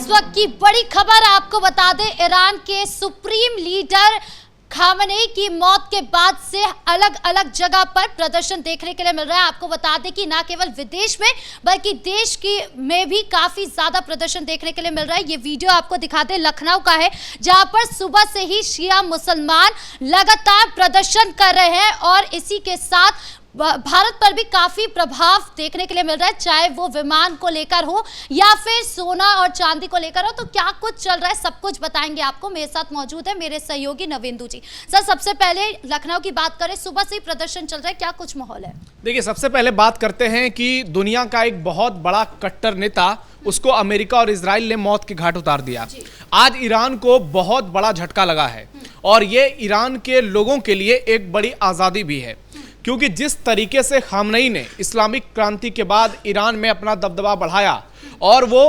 इस वक्त की बड़ी खबर आपको बता दें, ईरान के सुप्रीम लीडर खामेनेई की मौत के बाद से अलग अलग जगह पर प्रदर्शन देखने के लिए मिल रहा है। आपको बता दें कि ना केवल विदेश में बल्कि देश की में भी काफी ज्यादा प्रदर्शन देखने के लिए मिल रहा है। ये वीडियो आपको दिखा दें, लखनऊ का है, जहां पर सुबह से ही शिया मुसलमान लगातार प्रदर्शन कर रहे हैं और इसी के साथ भारत पर भी काफी प्रभाव देखने के लिए मिल रहा है, चाहे वो विमान को लेकर हो या फिर सोना और चांदी को लेकर हो। तो क्या कुछ चल रहा है सब कुछ बताएंगे आपको। मेरे साथ मौजूद है मेरे सहयोगी नवेंदु जी। सर, सबसे पहले लखनऊ की बात करें, सुबह से ही प्रदर्शन चल रहा है, क्या कुछ माहौल है? देखिए, सबसे पहले बात करते हैं कि दुनिया का एक बहुत बड़ा कट्टर नेता, उसको अमेरिका और इजराइल ने मौत के घाट उतार दिया। आज ईरान को बहुत बड़ा झटका लगा है और ये ईरान के लोगों के लिए एक बड़ी आज़ादी भी है, क्योंकि जिस तरीके से खामेनेई ने इस्लामिक क्रांति के बाद ईरान में अपना दबदबा बढ़ाया और वो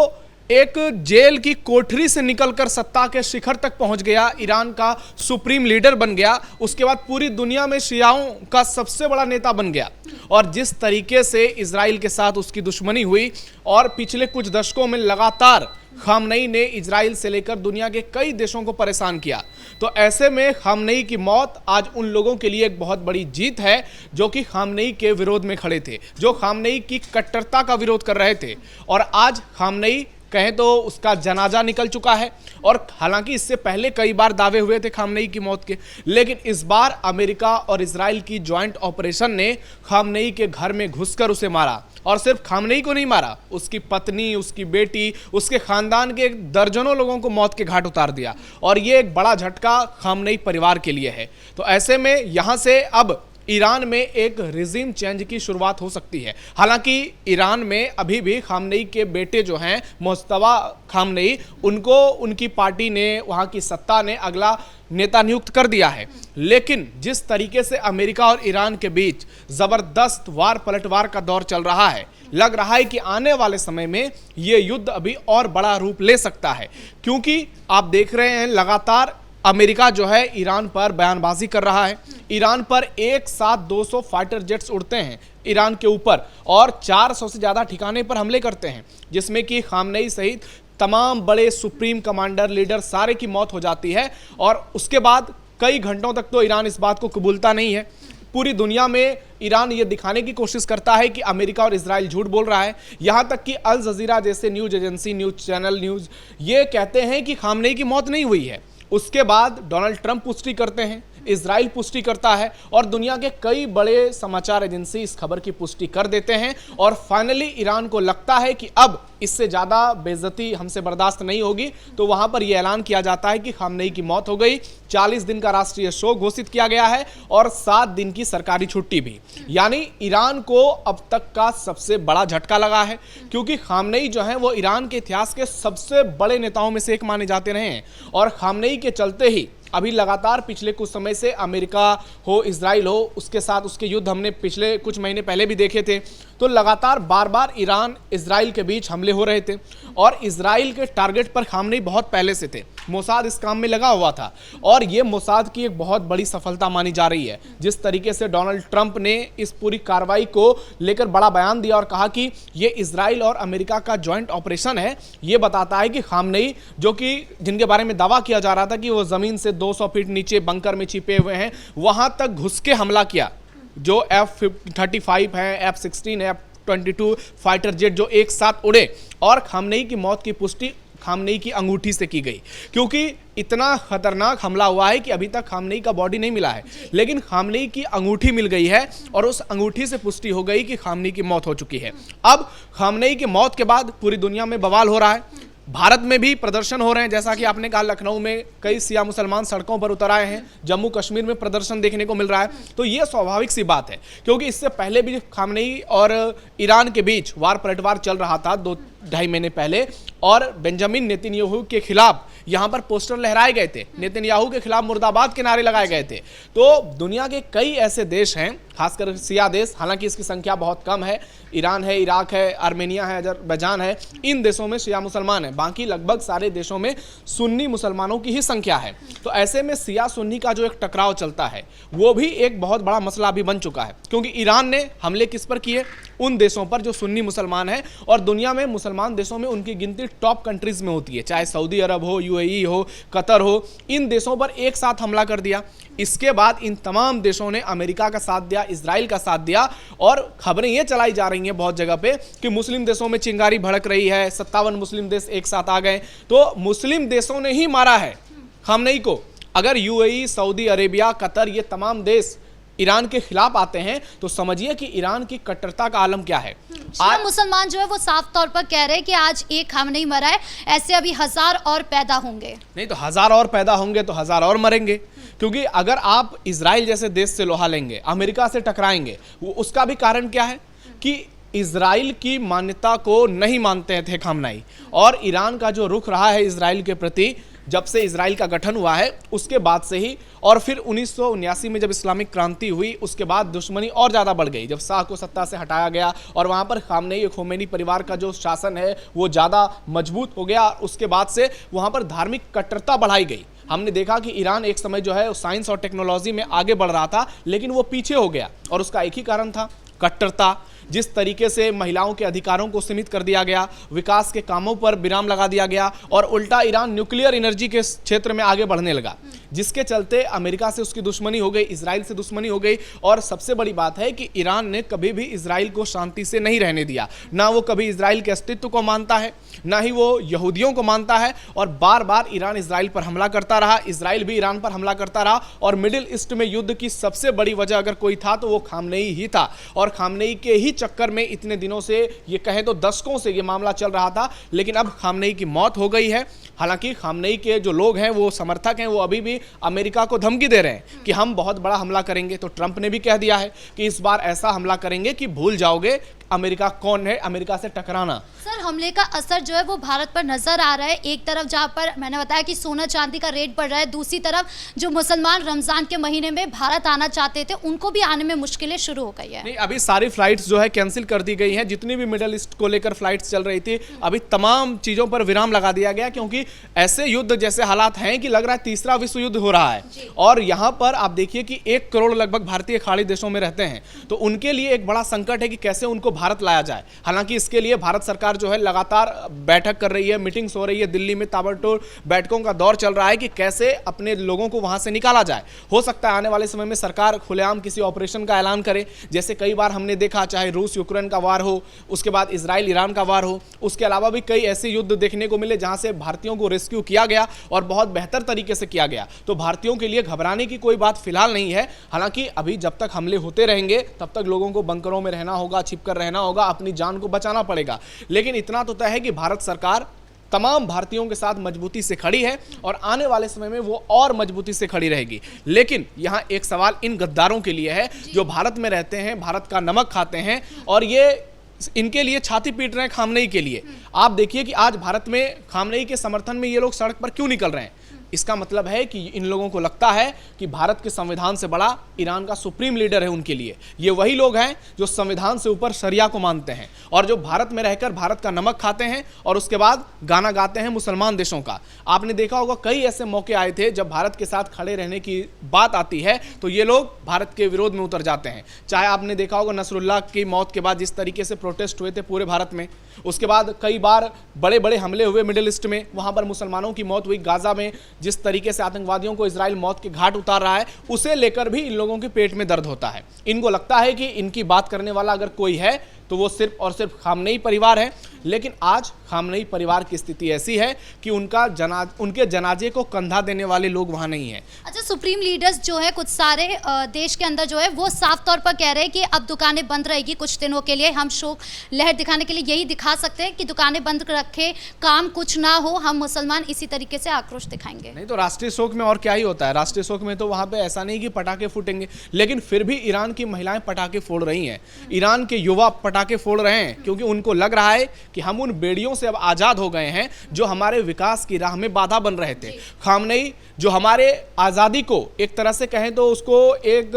एक जेल की कोठरी से निकलकर सत्ता के शिखर तक पहुंच गया, ईरान का सुप्रीम लीडर बन गया, उसके बाद पूरी दुनिया में शियाओं का सबसे बड़ा नेता बन गया। और जिस तरीके से इजराइल के साथ उसकी दुश्मनी हुई और पिछले कुछ दशकों में लगातार खामेनेई ने इजराइल से लेकर दुनिया के कई देशों को परेशान किया, तो ऐसे में खामेनेई की मौत आज उन लोगों के लिए एक बहुत बड़ी जीत है जो कि खामेनेई के विरोध में खड़े थे, जो खामेनेई की कट्टरता का विरोध कर रहे थे। और आज खामेनेई कहें तो उसका जनाजा निकल चुका है। और हालांकि इससे पहले कई बार दावे हुए थे खामेनेई की मौत के, लेकिन इस बार अमेरिका और इजराइल की ज्वाइंट ऑपरेशन ने खामेनेई के घर में घुसकर उसे मारा। और सिर्फ खामेनेई को नहीं मारा, उसकी पत्नी, उसकी बेटी, उसके खानदान के दर्जनों लोगों को मौत के घाट उतार दिया। और ये एक बड़ा झटका खामेनेई परिवार के लिए है। तो ऐसे में यहाँ से अब ईरान में एक रिजीम चेंज की शुरुआत हो सकती है। हालांकि ईरान में अभी भी खामेनेई के बेटे जो हैं मुज्तबा खामेनेई, उनको उनकी पार्टी ने, वहां की सत्ता ने अगला नेता नियुक्त कर दिया है। लेकिन जिस तरीके से अमेरिका और ईरान के बीच जबरदस्त वार पलटवार का दौर चल रहा है, लग रहा है कि आने वाले समय में ये युद्ध अभी और बड़ा रूप ले सकता है, क्योंकि आप देख रहे हैं लगातार अमेरिका जो है ईरान पर बयानबाजी कर रहा है। ईरान पर एक साथ 200 फाइटर जेट्स उड़ते हैं ईरान के ऊपर और 400 से ज़्यादा ठिकाने पर हमले करते हैं, जिसमें कि खामेनेई सहित तमाम बड़े सुप्रीम कमांडर, लीडर सारे की मौत हो जाती है। और उसके बाद कई घंटों तक तो ईरान इस बात को कबूलता नहीं है। पूरी दुनिया में ईरान ये दिखाने की कोशिश करता है कि अमेरिका और इजराइल झूठ बोल रहा है। यहाँ तक कि अल जजीरा जैसे news agency, news channel, news ये कहते हैं कि खामेनेई की मौत नहीं हुई है। उसके बाद डोनाल्ड ट्रंप पुष्टि करते हैं, इजराइल पुष्टि करता है और दुनिया के कई बड़े समाचार एजेंसी इस खबर की पुष्टि कर देते हैं। और फाइनली ईरान को लगता है कि अब इससे ज़्यादा बेइज्जती हमसे बर्दाश्त नहीं होगी, तो वहाँ पर यह ऐलान किया जाता है कि खामेनेई की मौत हो गई। 40 दिन का राष्ट्रीय शोक घोषित किया गया है और 7 दिन की सरकारी छुट्टी भी। यानी ईरान को अब तक का सबसे बड़ा झटका लगा है, क्योंकि खामेनेई जो है वो ईरान के इतिहास के सबसे बड़े नेताओं में से एक माने जाते रहे हैं। और खामेनेई के चलते ही अभी लगातार पिछले कुछ समय से अमेरिका हो, इजराइल हो, उसके साथ उसके युद्ध हमने पिछले कुछ महीने पहले भी देखे थे, तो लगातार बार बार ईरान इजराइल के बीच हमले हो रहे थे। और इजराइल के टारगेट पर खामेनेई बहुत पहले से थे, मोसाद इस काम में लगा हुआ था और ये मोसाद की एक बहुत बड़ी सफलता मानी जा रही है। जिस तरीके से डोनाल्ड ट्रंप ने इस पूरी कार्रवाई को लेकर बड़ा बयान दिया और कहा कि ये इजराइल और अमेरिका का ज्वाइंट ऑपरेशन है, ये बताता है कि खामेनेई, जो कि जिनके बारे में दावा किया जा रहा था कि वो जमीन से 200 फीट नीचे बंकर में छिपे हुए हैं, वहां तक घुस के हमला किया। जो F-35 है, F-16 है, F-22 फाइटर जेट जो एक साथ उड़े। और खामेनेई की मौत की पुष्टि खामेनेई की अंगूठी से की गई, क्योंकि इतना खतरनाक हमला हुआ है कि अभी तक खामेनेई का बॉडी नहीं मिला है, लेकिन खामेनेई की अंगूठी मिल गई है और उस अंगूठी से पुष्टि हो गई कि खामेनेई की मौत हो चुकी है। अब खामेनेई की मौत के बाद पूरी दुनिया में बवाल हो रहा है, भारत में भी प्रदर्शन हो रहे हैं। जैसा कि आपने कहा, लखनऊ में कई शिया मुसलमान सड़कों पर उतर आए हैं, जम्मू कश्मीर में प्रदर्शन देखने को मिल रहा है। तो ये स्वाभाविक सी बात है, क्योंकि इससे पहले भी खामेनेई और ईरान के बीच वार पलटवार चल रहा था 2-2.5 महीने पहले, और बेंजामिन नेतन्याहू के खिलाफ यहाँ पर पोस्टर लहराए गए थे, नेतन्याहू के खिलाफ मुर्दाबाद के नारे लगाए गए थे। तो दुनिया के कई ऐसे देश हैं, खासकर शिया देश, हालांकि इसकी संख्या बहुत कम है, ईरान है, इराक है, आर्मेनिया है, अजरबैजान है, इन देशों में शिया मुसलमान है, बाकी लगभग सारे देशों में सुन्नी मुसलमानों की ही संख्या है। तो ऐसे में शिया सुन्नी का जो एक टकराव चलता है वो भी एक बहुत बड़ा मसला भी बन चुका है, क्योंकि ईरान ने हमले किस पर किए? उन देशों पर जो सुन्नी मुसलमान हैं, और दुनिया में मुसलमान देशों में उनकी गिनती मोस्टली टॉप कंट्रीज में होती है, चाहे सऊदी अरब हो, यूएई हो, कतर हो, इन देशों पर एक साथ हमला कर दिया। इसके बाद इन तमाम देशों ने अमेरिका का साथ दिया, इजराइल का साथ दिया, और खबरें ये चलाई जा रही हैं बहुत जगह पे कि मुस्लिम देशों में चिंगारी भड़क रही है, 57 मुस्लिम देश एक साथ आ गए। तो मुस्लिम देशों ने ही मारा है खामनेई को। अगर यूएई, सऊदी अरेबिया, कतर, ये तमाम देश ईरान के खिलाफ आते हैं तो समझिए कि ईरान की कट्टरता का आलम क्या है। आज मुसलमान जो है वो साफ तौर पर कह रहे हैं कि आज एक खामनेई मरा है, ऐसे अभी 1000 और पैदा होंगे। नहीं तो 1000 और पैदा होंगे तो 1000 और मरेंगे, क्योंकि अगर आप इजराइल जैसे देश से लोहा लेंगे, अमेरिका से टकराएंगे, वो उसका भी कारण क्या है कि इजराइल की मान्यता को नहीं मानते थे खामनेई। और ईरान का जो रुख रहा है इजराइल के प्रति, जब से इजराइल का गठन हुआ है उसके बाद से ही, और फिर 1979 में जब इस्लामिक क्रांति हुई उसके बाद दुश्मनी और ज़्यादा बढ़ गई, जब शाह को सत्ता से हटाया गया और वहाँ पर खामनेई खोमेनी परिवार का जो शासन है वो ज़्यादा मजबूत हो गया। उसके बाद से वहाँ पर धार्मिक कट्टरता बढ़ाई गई। हमने देखा कि ईरान एक समय जो है साइंस और टेक्नोलॉजी में आगे बढ़ रहा था, लेकिन वो पीछे हो गया, और उसका एक ही कारण था, कट्टरता। जिस तरीके से महिलाओं के अधिकारों को सीमित कर दिया गया, विकास के कामों पर विराम लगा दिया गया, और उल्टा ईरान न्यूक्लियर एनर्जी के क्षेत्र में आगे बढ़ने लगा, जिसके चलते अमेरिका से उसकी दुश्मनी हो गई, इजराइल से दुश्मनी हो गई। और सबसे बड़ी बात है कि ईरान ने कभी भी इजराइल को शांति से नहीं रहने दिया, ना वो कभी इजराइल के अस्तित्व को मानता है, ना ही वो यहूदियों को मानता है, और बार बार ईरान इजराइल पर हमला करता रहा, इजराइल भी ईरान पर हमला करता रहा। और मिडिल ईस्ट में युद्ध की सबसे बड़ी वजह अगर कोई था तो वो खामनेई ही था, और खामनेई के ही चक्कर में इतने दिनों से, ये कहें तो दशकों से ये मामला चल रहा था। लेकिन अब खामनेई की मौत हो गई है। हालांकि खामनेई के जो लोग हैं, वो समर्थक हैं, वो अभी भी अमेरिका को धमकी दे रहे हैं कि हम बहुत बड़ा हमला करेंगे। तो ट्रंप ने भी कह दिया है कि इस बार ऐसा हमला करेंगे कि भूल जाओगे अमेरिका कौन है, अमेरिका से टकराना। सर, हमले का असर जो है वो भारत पर नजर आ रहा है। एक तरफ जहां पर मैंने बताया कि सोना चांदी का रेट बढ़ रहा है, दूसरी तरफ जो मुसलमान रमजान के महीने में भारत आना चाहते थे उनको भी आने में मुश्किलें शुरू हो गई है। नहीं, अभी सारी फ्लाइट्स जो है कैंसिल कर दी गई हैं। जितनी भी मिडिल ईस्ट को लेकर फ्लाइट्स चल रही थी, अभी तमाम चीजों पर विराम लगा दिया गया, क्योंकि ऐसे युद्ध जैसे हालात हैं कि लग रहा है तीसरा विश्व युद्ध हो रहा है। और यहाँ पर आप देखिए कि 1 करोड़ लगभग भारतीय खाड़ी देशों में रहते हैं, तो उनके लिए एक बड़ा संकट है कि कैसे उनको भारत लाया जाए। हालांकि इसके लिए भारत सरकार जो है लगातार बैठक कर रही है, मीटिंग्स हो रही है, दिल्ली में ताबड़तोड़ बैठकों का दौर चल रहा है कि कैसे अपने लोगों को वहां से निकाला जाए। हो सकता है आने वाले समय में सरकार खुलेआम किसी ऑपरेशन का ऐलान करे, जैसे कई बार हमने देखा, चाहे रूस यूक्रेन का वार हो, उसके बाद इजराइल ईरान का वार हो, उसके अलावा भी कई ऐसे युद्ध देखने को मिले जहां से भारतीयों को रेस्क्यू किया गया और बहुत बेहतर तरीके से किया गया। तो भारतीयों के लिए घबराने की कोई बात फिलहाल नहीं है। हालांकि अभी जब तक हमले होते रहेंगे तब तक लोगों को बंकरों में रहना होगा, छिपकर रहना होगा, अपनी जान को बचाना पड़ेगा। लेकिन इतना तो तय है कि भारत सरकार तमाम भारतीयों के साथ मजबूती से खड़ी है, और आने वाले समय में वो और मजबूती से खड़ी रहेगी। लेकिन यहाँ एक सवाल इन गद्दारों के लिए है जो भारत में रहते हैं, भारत का नमक खाते हैं, और ये इनके लिए छाती पीट रहे हैं खामनेई के लिए। आप देखिए कि आज भारत में खामनेई के समर्थन में ये लोग सड़क पर क्यों निकल रहे हैं। इसका मतलब है कि इन लोगों को लगता है कि भारत के संविधान से बड़ा ईरान का सुप्रीम लीडर है उनके लिए। ये वही लोग हैं जो संविधान से ऊपर शरिया को मानते हैं, और जो भारत में रहकर भारत का नमक खाते हैं और उसके बाद गाना गाते हैं मुसलमान देशों का। आपने देखा होगा कई ऐसे मौके आए थे जब भारत के साथ खड़े रहने की बात आती है तो ये लोग भारत के विरोध में उतर जाते हैं। चाहे आपने देखा होगा नसरुल्लाह की मौत के बाद जिस तरीके से प्रोटेस्ट हुए थे पूरे भारत में, उसके बाद कई बार बड़े बड़े हमले हुए मिडिल ईस्ट में, वहाँ पर मुसलमानों की मौत हुई। गाजा में जिस तरीके से आतंकवादियों को इजराइल मौत के घाट उतार रहा है, उसे लेकर भी इन लोगों के पेट में दर्द होता है। इनको लगता है कि इनकी बात करने वाला अगर कोई है तो वो सिर्फ और सिर्फ खामनेई परिवार है। लेकिन आज खामनेई परिवार की स्थिति ऐसी है कि उनके जनाजे को कंधा देने वाले लोग वहां नहीं है। अच्छा, सुप्रीम लीडर्स जो है कुछ सारे देश के अंदर जो है वो साफ तौर पर कह रहे हैं कि अब दुकानें बंद रहेगी कुछ दिनों के लिए। हम शोक लहर दिखाने के लिए यही दिखा सकते हैं कि दुकानें बंद रखे, काम कुछ ना हो, हम मुसलमान इसी तरीके से आक्रोश दिखाएंगे। नहीं तो राष्ट्रीय शोक में और क्या ही होता है। राष्ट्रीय शोक में तो वहां पे ऐसा नहीं कि पटाखे फूटेंगे, लेकिन फिर भी ईरान की महिलाएं पटाखे फोड़ रही हैं, ईरान के युवा पटाखे फोड़ रहे हैं, क्योंकि उनको लग रहा है कि हम उन बेड़ियों से अब आजाद हो गए हैं जो हमारे विकास की राह में बाधा बन रहे थे। खामनेई जो हमारे आज़ादी को एक तरह से कहें तो उसको एक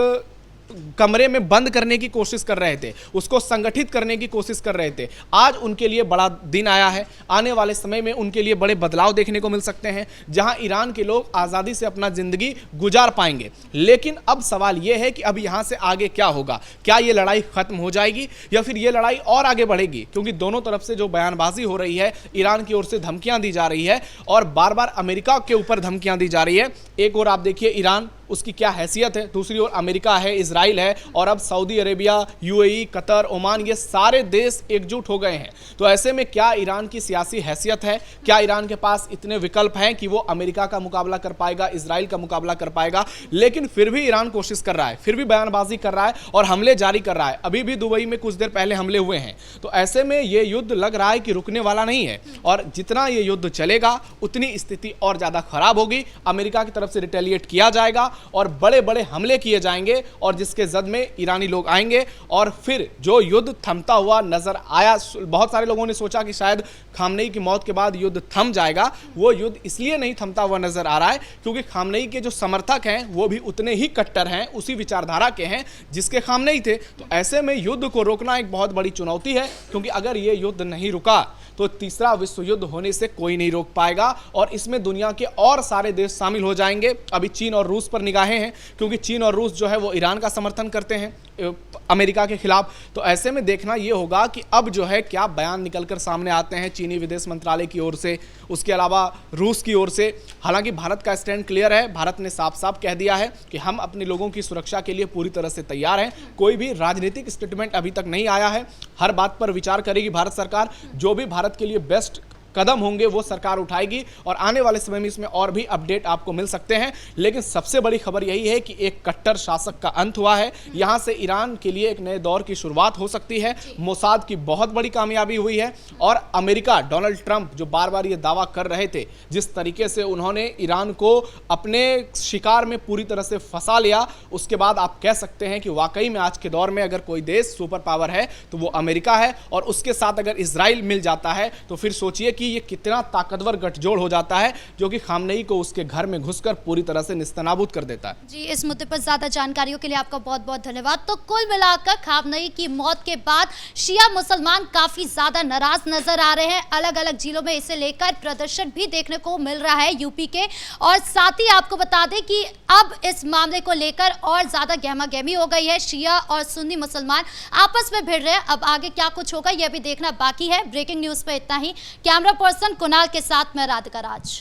कमरे में बंद करने की कोशिश कर रहे थे, उसको संगठित करने की कोशिश कर रहे थे, आज उनके लिए बड़ा दिन आया है। आने वाले समय में उनके लिए बड़े बदलाव देखने को मिल सकते हैं, जहां ईरान के लोग आज़ादी से अपना जिंदगी गुजार पाएंगे। लेकिन अब सवाल यह है कि अब यहां से आगे क्या होगा? क्या यह लड़ाई खत्म हो जाएगी या फिर यह लड़ाई और आगे बढ़ेगी? क्योंकि दोनों तरफ से जो बयानबाजी हो रही है, ईरान की ओर से धमकियां दी जा रही है और बार बार अमेरिका के ऊपर धमकियां दी जा रही है। एक और आप देखिए ईरान, उसकी क्या हैसियत है, दूसरी ओर अमेरिका है, इजराइल है और अब Saudi Arabia, UAE, Qatar, Oman, ये सारे देश एकजुट हो गए हैं। तो ऐसे में क्या ईरान की सियासी हैसियत है? क्या ईरान के पास इतने विकल्प हैं कि वो अमेरिका का मुकाबला कर पाएगा, इजराइल का मुकाबला कर पाएगा? लेकिन फिर भी ईरान कोशिश कर रहा है, फिर भी बयानबाजी कर रहा है और हमले जारी कर रहा है। अभी भी दुबई में कुछ देर पहले हमले हुए हैं। तो ऐसे में ये युद्ध लग रहा है कि रुकने वाला नहीं है और जितना ये युद्ध चलेगा उतनी स्थिति और ज्यादा खराब होगी। अमेरिका की तरफ से रिटेलिएट किया जाएगा और बड़े बड़े हमले किए जाएंगे और जिसके जद में ईरानी लोग आएंगे और फिर जो युद्ध थमता हुआ नजर आया, बहुत सारे लोगों ने सोचा कि शायद खामनेई की मौत के बाद युद्ध थम जाएगा। वो युद्ध इसलिए नहीं थमता हुआ नजर आ रहा है क्योंकि खामनेई के जो समर्थक हैं वो भी उतने ही कट्टर हैं, उसी विचारधारा के हैं जिसके खामनेई थे। तो ऐसे में युद्ध को रोकना एक बहुत बड़ी चुनौती है, क्योंकि अगर ये युद्ध नहीं रुका तो तीसरा विश्व युद्ध होने से कोई नहीं रोक पाएगा और इसमें दुनिया के और सारे देश शामिल हो जाएंगे। अभी चीन और रूस पर निगाहें हैं, क्योंकि चीन और रूस जो है वो ईरान का समर्थन करते हैं अमेरिका के खिलाफ। तो ऐसे में देखना यह होगा कि अब जो है क्या बयान निकलकर सामने आते हैं चीनी विदेश मंत्रालय की ओर से, उसके अलावा रूस की ओर से। हालांकि भारत का स्टैंड क्लियर है, भारत ने साफ साफ कह दिया है कि हम अपने लोगों की सुरक्षा के लिए पूरी तरह से तैयार हैं। कोई भी राजनीतिक स्टेटमेंट अभी तक नहीं आया है, हर बात पर विचार करेगी भारत सरकार। जो भी भारत के लिए बेस्ट कदम होंगे वो सरकार उठाएगी और आने वाले समय में इसमें और भी अपडेट आपको मिल सकते हैं। लेकिन सबसे बड़ी खबर यही है कि एक कट्टर शासक का अंत हुआ है। यहां से ईरान के लिए एक नए दौर की शुरुआत हो सकती है। मोसाद की बहुत बड़ी कामयाबी हुई है और अमेरिका, डोनाल्ड ट्रंप जो बार बार ये दावा कर रहे थे, जिस तरीके से उन्होंने ईरान को अपने शिकार में पूरी तरह से फंसा लिया, उसके बाद आप कह सकते हैं कि वाकई में आज के दौर में अगर कोई देश सुपर पावर है तो वो अमेरिका है। और उसके साथ अगर इजराइल मिल जाता है तो फिर सोचिए कि ये कितना ताकतवर गठजोड़ हो जाता है, जो कि खामनेई को उसके घर में घुसकर पूरी तरह से निस्तनाबूद कर देता है। जी, इस मुद्दे पर ज्यादा जानकारियों के लिए आपका बहुत बहुत धन्यवाद। तो कुल मिलाकर खामनेई की मौत के बाद शिया मुसलमान काफी ज्यादा नाराज नजर आ रहे हैं। अलग अलग जिलों में इसे लेकर प्रदर्शन भी देखने को मिल रहा है यूपी के। और साथ ही आपको बता दें कि अब इस मामले को लेकर और ज्यादा गहमा गहमी हो गई है। शिया और सुन्नी मुसलमान आपस में भिड़ रहे हैं। अब आगे क्या कुछ होगा यह भी देखना बाकी है। ब्रेकिंग न्यूज पे इतना ही। कैमरा पर्सन कुणाल के साथ मैं राधिका राज।